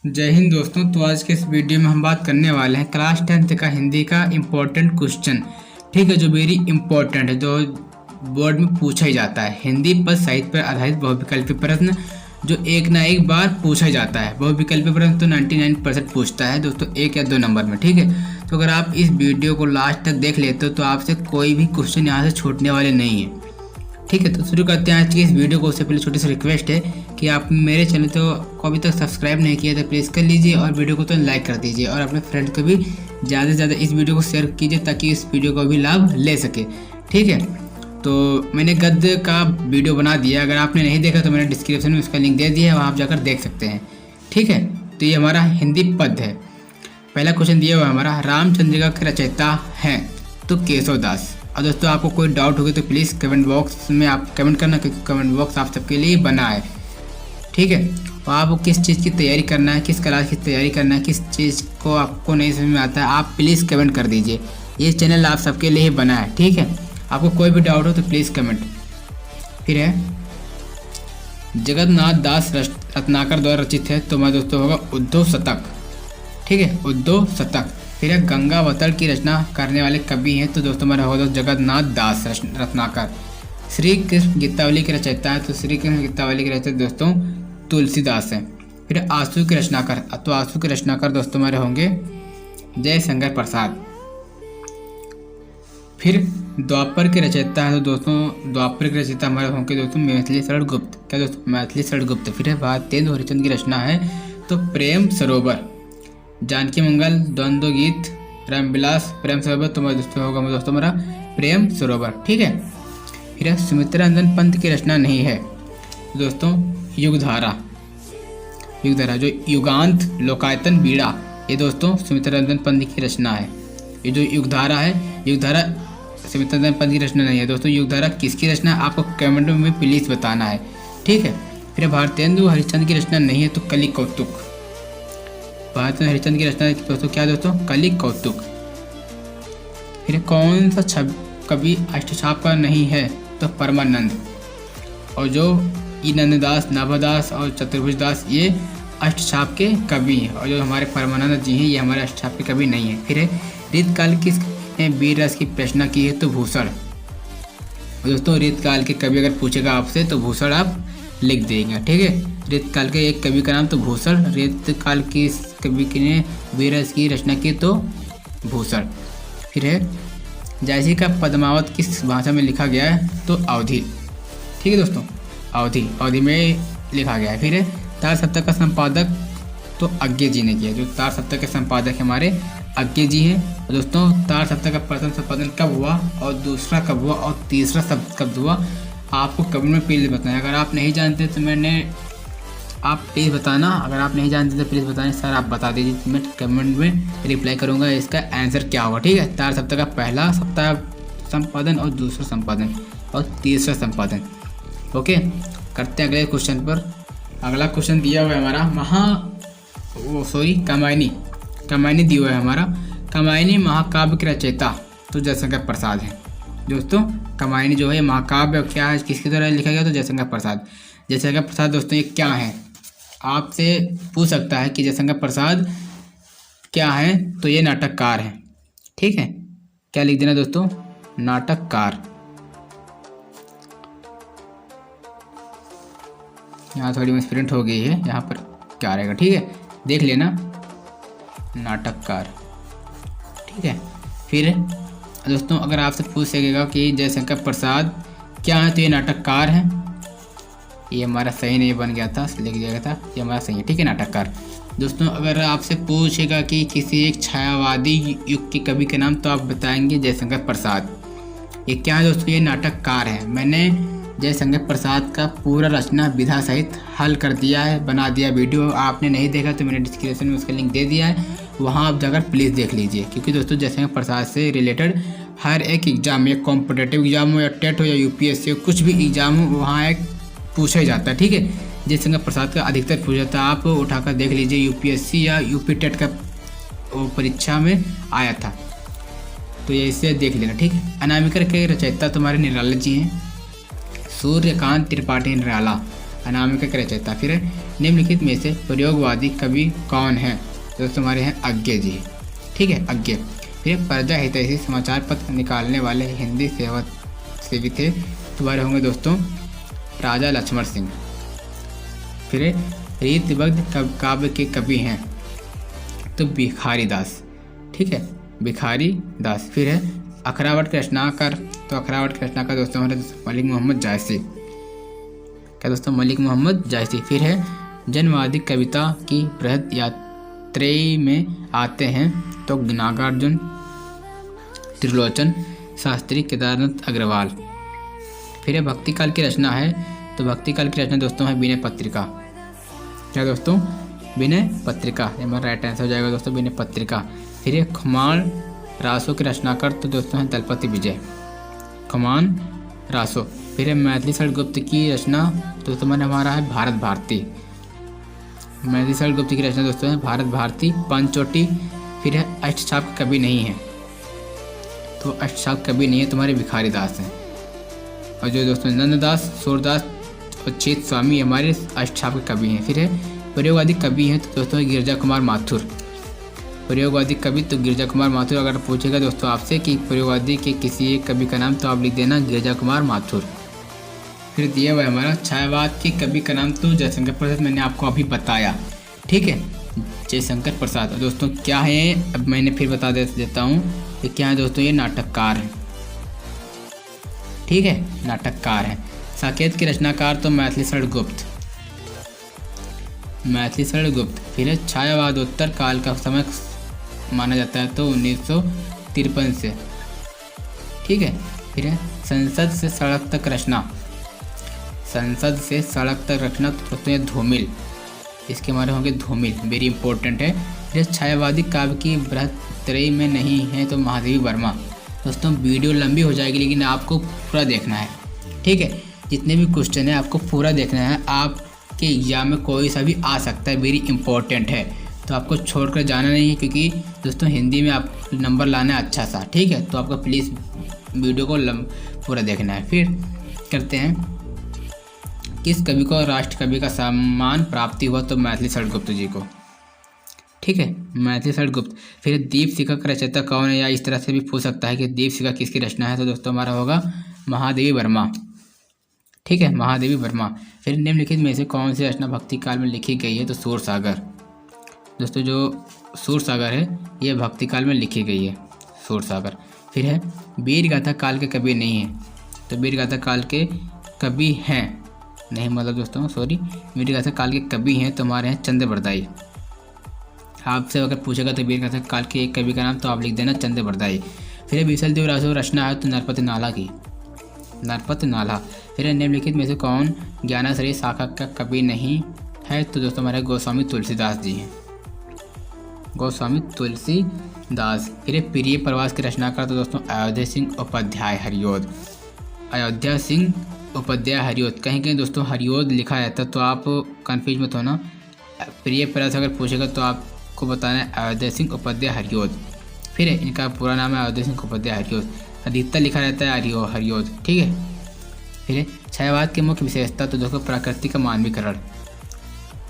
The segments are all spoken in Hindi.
जय हिंद दोस्तों। तो आज के इस वीडियो में हम बात करने वाले हैं क्लास 10th का हिंदी का इम्पोर्टेंट क्वेश्चन। ठीक है, जो वेरी इंपॉर्टेंट है, जो बोर्ड में पूछा ही जाता है। हिंदी पर साहित्य पर आधारित बहुविकल्पी प्रश्न जो एक ना एक बार पूछा ही जाता है। बहुविकल्पी प्रश्न तो 99% पूछता है दोस्तों, 1 या 2 नंबर में। ठीक है, तो अगर आप इस वीडियो को लास्ट तक देख लेते हो तो आपसे कोई भी क्वेश्चन यहाँ से छूटने वाले नहीं है। ठीक है, तो शुरू करते हैं आज की इस वीडियो को। उससे पहले छोटी सी रिक्वेस्ट है कि आप मेरे चैनल को अभी तक सब्सक्राइब नहीं किया तो प्लीज़ कर लीजिए और वीडियो को तो लाइक कर दीजिए और अपने फ्रेंड को भी ज़्यादा से ज़्यादा इस वीडियो को शेयर कीजिए ताकि इस वीडियो को भी लाभ ले सके। ठीक है, तो मैंने गद्य का वीडियो बना दिया, अगर आपने नहीं देखा तो मैंने डिस्क्रिप्शन में उसका लिंक दे दिया है, वहाँ आप जाकर देख सकते हैं। ठीक है, तो ये हमारा हिंदी पद है। पहला क्वेश्चन दिया हुआ है हमारा, रामचंद्रिका के रचयिता हैं तो केशव दास। और दोस्तों आपको कोई डाउट होगी तो प्लीज़ कमेंट बॉक्स में आप कमेंट करना, क्योंकि कमेंट बॉक्स आप सबके लिए बना है। ठीक है, और आपको किस चीज़ की तैयारी करना है, किस क्लास की तैयारी करना है, किस चीज़ को आपको नहीं समझ में आता है, आप प्लीज़ कमेंट कर दीजिए। ये चैनल आप सबके लिए ही बना है। ठीक है, आपको कोई भी डाउट हो तो प्लीज़ कमेंट। फिर है, जगन्नाथ दास रत्नाकर द्वारा रचित है तो मैं दोस्तों होगा उद्धव शतक। ठीक है, उद्धव शतक। फिर है, गंगावतरण की रचना करने वाले कवि हैं तो दोस्तों हमारा होगा जगन्नाथ दास रत्नाकर। श्री कृष्ण गीतावली के रचयिता है तो श्री कृष्ण गीतावली के रचयिता दोस्तों तुलसीदास हैं। फिर आंसू के रचनाकर, तो आंसू के रचनाकर दोस्तों हमारे होंगे जयशंकर प्रसाद। फिर द्वापर के रचयिता है तो दोस्तों द्वापर के रचयिता हमारे होंगे दोस्तों मैथिली शरण गुप्त। क्या दोस्तों, मैथिली शरण गुप्त। फिर है, भारतेंदु हरिश्चंद्र की रचना है तो प्रेम सरोवर। जानकी मंगल, द्वंद्व गीत, रामविलास, प्रेम सरोवर तो दोस्तों होगा दोस्तों हमारा प्रेम सरोवर। ठीक है, फिर है, सुमित्रा नंदन पंत की रचना नहीं है दोस्तों युगधारा। युगधारा जो युगांत लोकायतन बीड़ा, ये दोस्तों सुमित्रा नंदन पंत की रचना है। ये जो युगधारा है, युगधारा सुमित्रा नंदन पंत की रचना नहीं है दोस्तों। युगधारा किसकी रचना है आपको कमेंट में प्लीज़ बताना है। ठीक है, फिर भारतेंदु हरिश्चंद्र की रचना नहीं है तो कलि कौतुक। भारतेंदु हरिश्चंद्र की रचना दोस्तों क्या दोस्तों, कलि कौतुक। फिर कौन सा कवि अष्टछाप का नहीं है तो परमानंद। और जो ई नंददास, नाभादास और चतुर्भुज दास ये अष्टछाप के कवि हैं, और जो हमारे परमानंद जी हैं ये हमारे अष्टछाप के कवि नहीं है। फिर है, रीतकाल किसने वीर रस की रचना की है तो भूषण। दोस्तों रीतकाल के कवि अगर पूछेगा आपसे तो भूषण आप लिख देंगे। ठीक है, रीतकाल के एक कवि का नाम तो भूषण, रीतकाल की कवि ने वीर रस की रचना की तो भूषण। फिर है, जायसी का पद्मावत किस भाषा में लिखा गया है तो अवधी। ठीक है दोस्तों, अवधी में लिखा गया है। फिर है, तार सप्तक का संपादक तो अज्ञे जी ने किया। जो तार सप्तक के संपादक हमारे अज्ञे जी हैं। दोस्तों तार सप्तक का प्रथम संपादन कब हुआ और दूसरा कब हुआ और तीसरा कब हुआ आपको कमेंट में प्लीज़ बताएं। अगर आप नहीं जानते तो आप प्लीज़ बताना, अगर आप नहीं जानते तो प्लीज़ बताएं सर आप बता दीजिए, मैं कमेंट में रिप्लाई करूँगा इसका आंसर क्या होगा। ठीक है, तार सप्तक का पहला सप्ताह संपादन और दूसरा संपादन और तीसरा संपादन। ओके, करते हैं अगले क्वेश्चन पर। अगला क्वेश्चन दिया हुआ है हमारा कामायनी दिया हुआ है हमारा। कामायनी महाकाव्य के रचयिता तो जयशंकर प्रसाद हैं। दोस्तों कामायनी जो है महाकाव्य क्या है, किसके द्वारा लिखा गया तो जयशंकर प्रसाद। जयशंकर प्रसाद दोस्तों ये क्या है, आपसे पूछ सकता है कि जयशंकर प्रसाद क्या है तो ये नाटककार हैं। ठीक है, क्या लिख देना दोस्तों, नाटककार। यहाँ थोड़ी मिसप्रिंट हो गई है, यहाँ पर क्या रहेगा। ठीक है, देख लेना, नाटककार। ठीक है, फिर दोस्तों अगर आपसे पूछ सकेगा कि जयशंकर प्रसाद क्या है तो ये नाटककार हैं। ये हमारा सही नहीं बन गया था, लिख दिया गया था, ये हमारा सही है। ठीक है, नाटककार। दोस्तों अगर आपसे पूछेगा कि किसी एक छायावादी युग के कवि का नाम तो आप बताएंगे जयशंकर प्रसाद। ये क्या है दोस्तों, ये नाटककार है। मैंने जयशंकर प्रसाद का पूरा रचना विधा सहित हल कर दिया है, बना दिया वीडियो। आपने नहीं देखा तो मैंने डिस्क्रिप्शन में उसका लिंक दे दिया है, वहाँ आप जाकर प्लीज़ देख लीजिए। क्योंकि दोस्तों जयशंकर प्रसाद से रिलेटेड हर एक एग्ज़ाम, या कॉम्पिटेटिव एग्जाम हो या टेट हो या यूपीएससी हो, कुछ भी एग्जाम हो वहाँ एक पूछा जाता है। ठीक है, जयशंकर प्रसाद का अधिकतर पूछा जाता है, आप उठाकर देख लीजिए। यूपीएससी या यूपी टेट का परीक्षा में आया था तो ये इसे देख लेना। ठीक है, अनामिका के रचयिता तुम्हारे निराला जी हैं। सूर्यकांत त्रिपाठी निराला। अनामिका के रचयिता। फिर है निम्नलिखित में से प्रयोगवादी कवि कौन है? तो दोस्तों हमारे हैं अज्ञे जी। ठीक है, अज्ञे। फिर प्रजा हितैषी समाचार पत्र निकालने वाले हिंदी सेवी थे, तुम्हारे होंगे दोस्तों राजा लक्ष्मण सिंह। फिर रीतिबद्ध काव्य के कवि हैं तो भिखारी दास। ठीक है, भिखारी दास। फिर है अखरावट के रचनाकार, तो अखरावट के रचनाकार दोस्तों हमारे मलिक मोहम्मद जायसी। क्या दोस्तों? मलिक मोहम्मद जायसी। फिर है जन्मवादी कविता की बृहद यात्री में आते हैं तो नागार्जुन, त्रिलोचन शास्त्री, केदारनाथ अग्रवाल। फिर है भक्ति काल की रचना है, तो भक्ति काल की रचना दोस्तों है विनय पत्रिका। क्या दोस्तों? विनय पत्रिका, ये हमारा राइट आंसर हो जाएगा दोस्तों, विनय पत्रिका। फिर है खुमान रासों के रचनाकार तो दोस्तों है दलपति विजय, खुमान रासो। फिर है मैथिली षडगुप्त की रचना तो तुम्हारा हमारा है भारत भारती। मैथिली षडगुप्त की रचना दोस्तों है भारत भारती, पंचवटी। फिर है अष्टछाप कवि नहीं है, तो अष्टछाप कवि नहीं है तुम्हारे भिखारी दास हैं। और जो दोस्तों नंददास, सूरदास और चेत स्वामी हमारे अष्टछाप के कवि हैं। फिर है प्रयोगवादी कवि हैं तो दोस्तों गिरजा कुमार माथुर। प्रयोगवादी कवि तो गिरजा कुमार माथुर। अगर पूछेगा दोस्तों आपसे कि प्रयोगवादी के किसी एक कवि का नाम, तो आप लिख देना गिरजा कुमार माथुर। फिर दिया हुआ है हमारा छायावाद के कवि का नाम, तो जयशंकर प्रसाद, मैंने आपको अभी बताया। ठीक है, जयशंकर प्रसाद। दोस्तों क्या है, अब मैंने फिर बता देता हूँ कि क्या है दोस्तों, ये नाटककार हैं। ठीक है, नाटककार हैं। साकेत के रचनाकार तो मैथिली षडगुप्त, मैथिली षडगुप्त। फिर है छायावादोत्तर काल का समय माना जाता है तो 1953 से। ठीक है, फिर है संसद से सड़क तक रचना, संसद से सड़क तक रचना तो दोस्तों ये धूमिल, इसके हमारे होंगे धूमिल, वेरी इंपॉर्टेंट है। फिर छायावादी काव्य की बृहत्त्रयी में नहीं है तो महादेवी वर्मा। दोस्तों वीडियो लंबी हो जाएगी लेकिन आपको पूरा देखना है। ठीक है, जितने भी क्वेश्चन है आपको पूरा देखना है, आपके एग्जाम में कोई सा भी आ सकता है, वेरी इंपॉर्टेंट है, तो आपको छोड़कर जाना नहीं है, क्योंकि दोस्तों हिंदी में आप नंबर लाना है अच्छा सा। ठीक है, तो आपको प्लीज़ वीडियो को पूरा देखना है। फिर करते हैं किस कवि को राष्ट्र कवि का सम्मान प्राप्ति हुआ, तो मैथिली षडगुप्त जी को। ठीक है, मैथिली षडगुप्त। फिर दीपशिखा का रचयिता कौन है, या इस तरह से भी पूछ सकता है कि दीपशिखा किसकी रचना है, तो दोस्तों हमारा होगा महादेवी वर्मा। ठीक है, महादेवी वर्मा। फिर निम्नलिखित में से कौन सी रचना भक्ति काल में लिखी गई है, तो सूरसागर। दोस्तों जो सूरसागर है ये भक्ति काल में लिखी गई है, सूरसागर। फिर है वीरगाथा काल के कवि नहीं है, तो वीरगाथा काल के कवि हैं नहीं, मतलब दोस्तों सॉरी, वीरगाथा काल के कवि हैं तो हमारे हैं चंद्रबरदाई। आपसे अगर पूछेगा तो वीरगाथा काल के एक कवि का नाम, तो आप लिख देना चंद्रबरदाई। फिर बीसल देव रासो रचना है तो नरपति नाला की, नरपति नाला। फिर निम्नलिखित में से कौन ज्ञानाश्रयी शाखा का कवि नहीं है, तो दोस्तों हमारे गोस्वामी तुलसीदास जी हैं, गोस्वामी तुलसीदास। फिर प्रिय प्रवास के रचनाकार तो दोस्तों अयोध्या सिंह उपाध्याय हरिओद, अयोध्या सिंह उपाध्याय हरिओद। कहीं कहीं दोस्तों हरिओद लिखा रहता है तो आप कन्फ्यूज मत होना, प्रिय प्रवास अगर पूछेगा तो आपको बताना है अयोध्या सिंह उपाध्याय हरिओद। फिर इनका पूरा नाम है अयोध्या सिंह उपाध्याय हरिओद, अधिकतर लिखा रहता है हरिओद। ठीक है, फिर छायावाद की मुख्य विशेषता तो दोस्तों प्राकृतिक का मानवीकरण।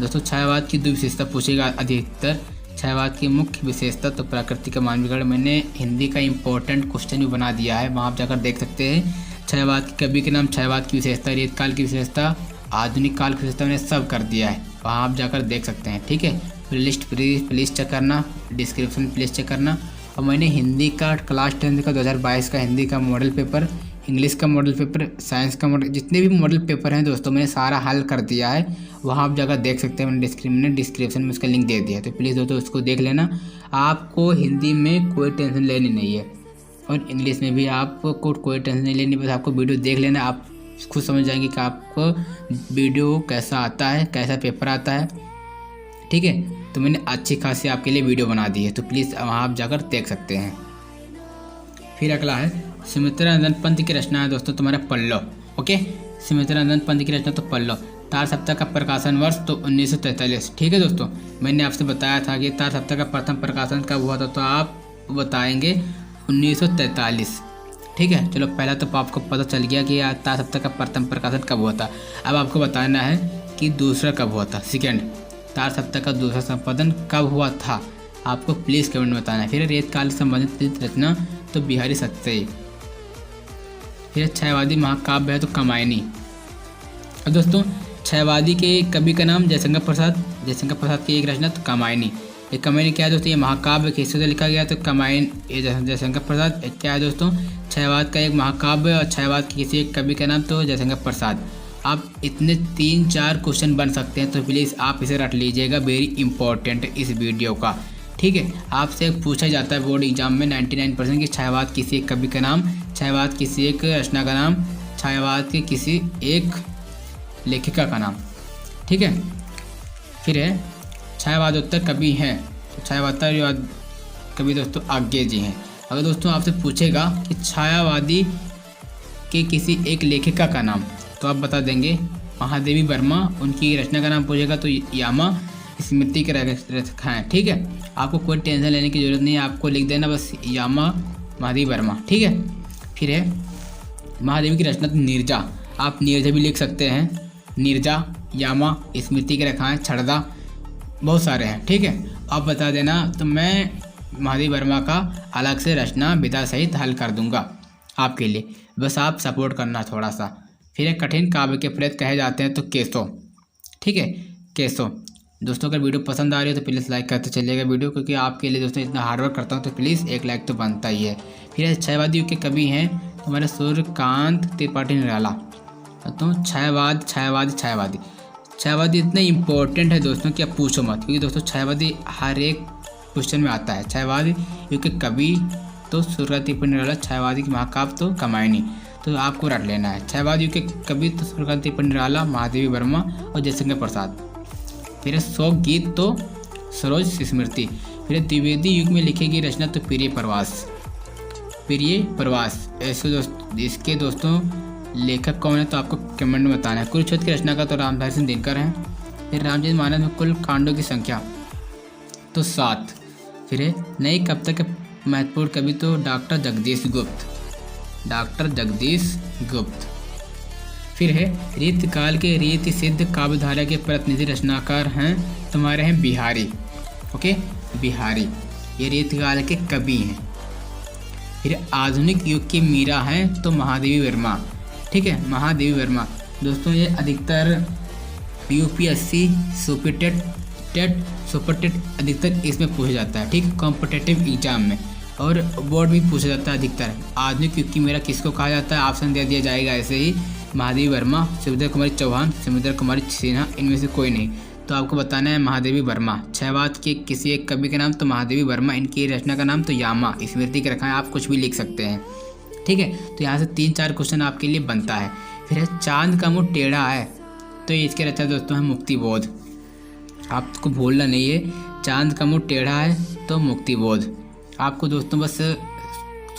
दोस्तों छायावाद की दो विशेषता पूछेगा अधिकतर, छायावाद की मुख्य विशेषता तो प्राकृतिक का मानवीकरण। मैंने हिंदी का इंपॉर्टेंट क्वेश्चन भी बना दिया है, वहाँ आप जाकर देख सकते हैं। छायावाद के कवि के नाम, छायावाद की विशेषता, रेत काल की विशेषता, आधुनिक काल की विशेषता, मैंने सब कर दिया है, वहाँ आप जाकर देख सकते हैं। ठीक है, लिस्ट प्लीज़ चेक करना, डिस्क्रिप्शन प्लीज़ चेक करना। और मैंने हिंदी का क्लास 10 का 2022 का हिंदी का मॉडल पेपर, इंग्लिश का मॉडल पेपर, साइंस का मॉडल, जितने भी मॉडल पेपर हैं दोस्तों मैंने सारा हल कर दिया है, वहाँ आप जाकर देख सकते हैं। मैंने डिस्क्रिप्शन में उसका लिंक दे दिया है, तो प्लीज़ दोस्तों उसको देख लेना। आपको हिंदी में कोई टेंशन लेनी नहीं है और इंग्लिश में भी आपको कोई टेंशन नहीं लेनी, बस आपको वीडियो देख लेना, आप खुद समझ जाएंगे कि आपको वीडियो कैसा आता है, कैसा पेपर आता है। ठीक है, तो मैंने अच्छी खासी आपके लिए वीडियो बना दी है, तो प्लीज़ वहाँ आप जाकर देख सकते हैं। फिर अगला है सुमित्रानंदन पंत की रचना है दोस्तों तुम्हारा पल्लव। ओके, सुमित्रानंदन पंत की रचना तो पल्लव। तार सप्ताह का प्रकाशन वर्ष तो 1943। ठीक है दोस्तों, मैंने आपसे बताया था कि तार सप्ताह का प्रथम प्रकाशन कब हुआ था, तो आप बताएंगे 1943। ठीक है, चलो पहला तो आपको पता चल गया कि तार सप्ताह का प्रथम प्रकाशन कब हुआ था। अब आपको बताना है की दूसरा कब हुआ था, सेकंड तार सप्ताह का दूसरा संपादन कब हुआ था, आपको प्लीज़ कमेंट में बताना है। फिर रेत काल से संबंधित रचना तो बिहारी सत्य। फिर छयवादी महाकाव्य है तो कामायनी। अब दोस्तों छयवादी के कवि का नाम जयशंकर प्रसाद की एक रचना तो कामायनी। ये कामायनी क्या है दोस्तों, ये महाकाव्य किससे लिखा गया तो कामायनी, जयशंकर प्रसाद क्या है दोस्तों, छयवाद का एक महाकाव्य और छयवाद के किसी एक कवि का नाम तो जयशंकर प्रसाद। आप इतने 3-4 क्वेश्चन बन सकते हैं तो प्लीज़ आप इसे रट लीजिएगा, वेरी इंपॉर्टेंट इस वीडियो का। ठीक है, आपसे पूछा जाता है बोर्ड एग्जाम में 99% कि छयवाद किसी एक कवि का नाम, छयवाद किसी एक रचना का नाम, छयवाद के किसी एक लेखिका का नाम। ठीक है, फिर है छयवादोत्तर कवि हैं तो छयवादोत्तर कवि दोस्तों आज्ञे जी हैं। अगर दोस्तों आपसे पूछेगा कि छायावादी के किसी एक लेखिका का नाम तो आप बता देंगे महादेवी वर्मा, उनकी रचना का नाम पूछेगा तो यामा स्मृति के रखा है। ठीक है, आपको कोई टेंशन लेने की ज़रूरत नहीं है, आपको लिख देना बस यामा महादेवी वर्मा। ठीक है, फिर है महादेवी की रचना तो नीरजा, आप नीरजा भी लिख सकते हैं, नीरजा यामा स्मृति के रखा है, छड़दा, बहुत सारे हैं। ठीक है, आप बता देना तो मैं महादेवी वर्मा का अलग से रचना विधा सहित हल कर दूंगा आपके लिए, बस आप सपोर्ट करना थोड़ा सा। फिर एक कठिन काव्य के प्रेत कहे जाते हैं तो केसो। ठीक है, केसो। दोस्तों अगर वीडियो पसंद आ रही है तो प्लीज़ लाइक करते चलिएगा वीडियो, क्योंकि आपके लिए दोस्तों इतना हार्डवर्क करता हूँ तो प्लीज़ एक लाइक तो बनता ही है। फिर छयवादी युग के कवि हैं हमारे सूर्यकांत त्रिपाठी निराला। तो छयवादी इतना इम्पोर्टेंट है दोस्तों कि आप पूछो मत, क्योंकि दोस्तों छयवादी हर एक क्वेश्चन में आता है। छयवादी युग के कवि तो सूर्यकांत त्रिपाठी निराला, छयवादी की महाकाव्य तो कामायनी, तो आपको रट लेना है। छयवादी युग के कवि तो सूर्यकांत त्रिपाठी निराला, महादेवी वर्मा और जयशंकर प्रसाद। फिर शोक गीत तो सरोज स्मृति। फिर द्विवेदी युग में लिखी गई रचना तो प्रिय प्रवास। ऐसे इसके दोस्तों लेखक कौन है तो आपको कमेंट में बताना है। कुरुक्षेत्र की रचना का तो रामधारी सिंह दिनकर हैं। फिर रामचरितमानस में कुल कांडों की संख्या तो 7। फिर है नई कविता के महत्वपूर्ण कवि तो डॉक्टर जगदीश गुप्त। फिर है रीतकाल के रीति सिद्ध काव्यधारा के प्रतिनिधि रचनाकार हैं तुम्हारे हैं बिहारी। ओके, बिहारी ये रीतकाल के कवि हैं। फिर आधुनिक युग की मीरा हैं तो महादेवी वर्मा। ठीक है, महादेवी वर्मा दोस्तों ये अधिकतर यूपीएससी सुपरटेट अधिकतर इसमें पूछा जाता है। ठीक है, कॉम्पिटिटिव एग्जाम में और बोर्ड में पूछा जाता है अधिकतर। आधुनिक युग की मीरा किसको कहा जाता है, ऑप्शन दे दिया जाएगा ऐसे ही, महादेवी वर्मा, सुमित्रा कुमारी चौहान, सुमित्रा कुमारी सिन्हा, इनमें से कोई नहीं। तो आपको बताना है महादेवी वर्मा। छयवाद के किसी एक कवि का नाम तो महादेवी वर्मा, इनकी रचना का नाम तो यामा स्मृति के रखा है, आप कुछ भी लिख सकते हैं। ठीक है, तो यहाँ से 3-4 क्वेश्चन आपके लिए बनता है। फिर है चांद का मुँह टेढ़ा है तो इसके रचना दोस्तों है मुक्तिबोध। आपको भूलना नहीं है, चांद का मुँह टेढ़ा है तो मुक्तिबोध। आपको दोस्तों बस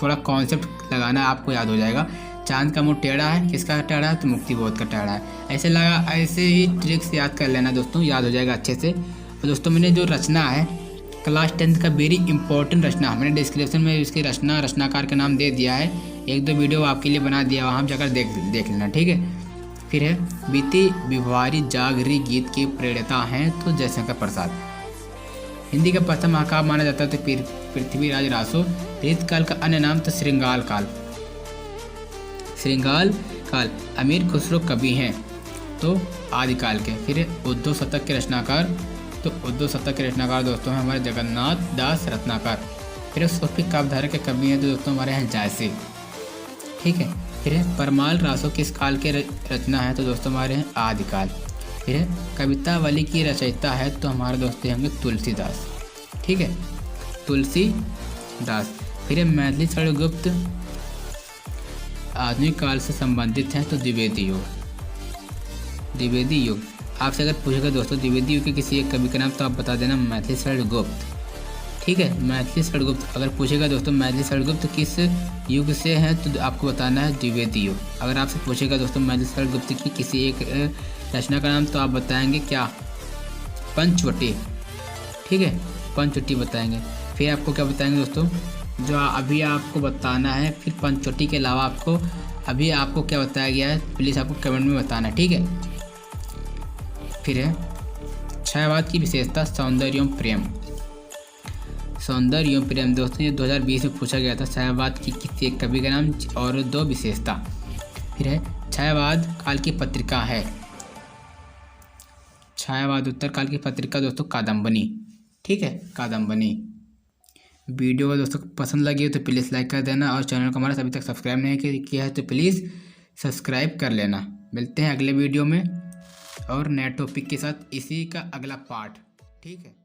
थोड़ा कॉन्सेप्ट लगाना है, आपको याद हो जाएगा। चांद का मुँह टेढ़ा है, किसका टेढ़ा है तो मुक्तिबोध का टेढ़ा है। ऐसे ही ट्रिक्स याद कर लेना दोस्तों, याद हो जाएगा अच्छे से। और दोस्तों मैंने जो रचना है क्लास 10th का वेरी इंपॉर्टेंट रचना, मैंने डिस्क्रिप्शन में इसकी रचनाकार का नाम दे दिया है, 1-2 वीडियो आपके लिए बना दिया, वहाँ जाकर देख लेना। ठीक है, फिर है बीती बिहारी जागरी गीत के प्रेरणा हैं तो जयशंकर प्रसाद। हिंदी का प्रथम महाकाव्य माना जाता है तो पृथ्वीराज रासो। रीतकाल का अन्य नाम तो श्रृंगाल काल। अमीर खुसरो कवि हैं तो आदिकाल के। फिर उद्धव शतक के रचनाकार तो उद्धव शतक के रचनाकार दोस्तों हैं हमारे जगन्नाथ दास रत्नाकर। फिर सूफी काव्यधारा के कवि हैं तो दोस्तों हमारे हैं जायसी। ठीक है, फिर है परमाल रासो किस काल के रचना है तो दोस्तों हमारे हैं आदिकाल। फिर है कवितावली की रचयिता है तो हमारे दोस्त होंगे तुलसीदास। ठीक है, तुलसीदास। फिर है मैथिली स्वर्ण गुप्त आधुनिक काल से संबंधित हैं तो द्विवेदी युग। आपसे अगर पूछेगा दोस्तों द्विवेदी युग के किसी एक कवि का नाम तो आप बता देना मैथिली स्वर्ण गुप्त। ठीक है, मैथिली स्वर्ण गुप्त। अगर पूछेगा दोस्तों मैथिली स्वर्ण गुप्त किस युग से हैं तो आपको बताना है द्विवेदी युग। अगर आपसे पूछेगा दोस्तों मैथिली स्वर्ण गुप्त की किसी एक रचना का नाम तो आप बताएंगे क्या, पंचवटी। ठीक है, पंचवटी बताएंगे। फिर आपको क्या बताएंगे दोस्तों, जो अभी आपको बताना है, फिर पंचवटी के अलावा अभी आपको क्या बताया गया है प्लीज़ आपको कमेंट में बताना है। ठीक है, फिर है छायावाद की विशेषता सौंदर्य प्रेम। सौंदर्य प्रेम दोस्तों ये 2020 में पूछा गया था। छायावाद की किसी एक कवि का नाम और 2 विशेषता। फिर है छायावाद काल की पत्रिका है। छायावाद उत्तर काल की पत्रिका दोस्तों कादम्बनी। ठीक है, कादम्बनी। वीडियो को दोस्तों पसंद लगी हो तो प्लीज़ लाइक कर देना और चैनल को हमारा अभी तक सब्सक्राइब नहीं किया है तो प्लीज़ सब्सक्राइब कर लेना। मिलते हैं अगले वीडियो में और नए टॉपिक के साथ, इसी का अगला पार्ट। ठीक है।